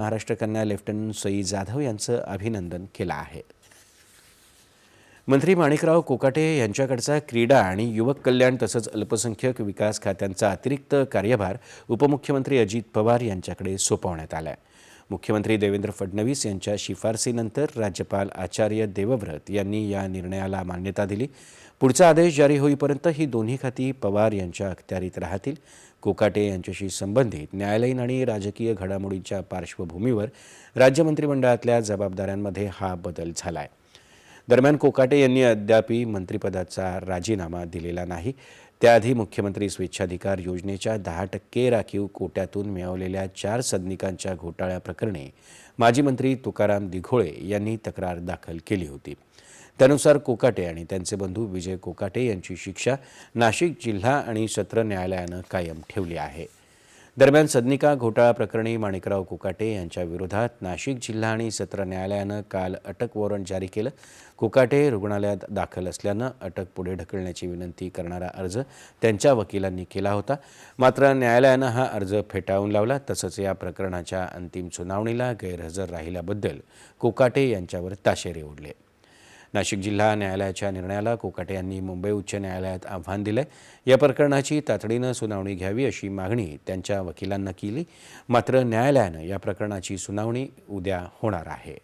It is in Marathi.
महाराष्ट्र कन्या लेफ्टनंट सई जाधव यांचं अभिनंदन केलं आहे। मंत्री माणिकराव कोकाटे यांच्याकडचा क्रीडा आणि युवक कल्याण तसंच अल्पसंख्याक विकास खात्यांचा अतिरिक्त कार्यभार उपमुख्यमंत्री अजित पवार यांच्याकडे सोपवण्यात आला आहे। मुख्यमंत्री देवेंद्र फडणवीस यांच्या शिफारसीनंतर राज्यपाल आचार्य देवव्रत यांनी या निर्णयाला मान्यता दिली। पुढचा आदेश जारी होईपर्यंत ही दोन्ही खाती पवार यांच्या अखत्यारीत राहतील। कोकाटे यांच्याशी संबंधित न्यायालयीन आणि राजकीय घडामोडींच्या पार्श्वभूमीवर राज्य मंत्रिमंडळातल्या जबाबदाऱ्यांमध्ये हा बदल झाला आहे। दरम्यान कोकाटे यांनी अद्याप मंत्रिपदाचा राजीनामा दिलेला नाही। त्याआधी मुख्यमंत्री स्वेच्छाधिकार योजनेच्या 10% राखीव कोट्यातून मिळवलेल्या 4 सदनिकांच्या घोटाळ्याप्रकरणी माजी मंत्री तुकाराम दिघोळे यांनी तक्रार दाखल केली होती। त्यानुसार कोकाटे आणि त्यांचे बंधू विजय कोकाटे यांची शिक्षा नाशिक जिल्हा आणि सत्र न्यायालयानं कायम ठेवली आहे। दरम्यान सदनिका घोटाळा प्रकरणी माणिकराव कोकाटे यांच्या विरोधात नाशिक जिल्हा आणि सत्र न्यायालयानं काल अटक वॉरंट जारी केलं। कोकाटे रुग्णालयात दाखल असल्यानं अटक पुढे ढकलण्याची विनंती करणारा अर्ज त्यांच्या वकिलांनी केला होता। मात्र न्यायालयानं हा अर्ज फेटाळून लावला। तसंच या प्रकरणाच्या अंतिम सुनावणीला गैरहजर राहिल्याबद्दल कोकाटे यांच्यावर ताशेरे ओढले। नाशिक जिल्हा न्यायालयाच्या निर्णयाला कोकाटे यांनी मुंबई उच्च न्यायालयात आव्हान दिले। या प्रकरणाची तातडीनं सुनावणी घ्यावी अशी मागणी त्यांच्या वकिलांना केली। मात्र न्यायालयानं या प्रकरणाची सुनावणी उद्या होणार आहे।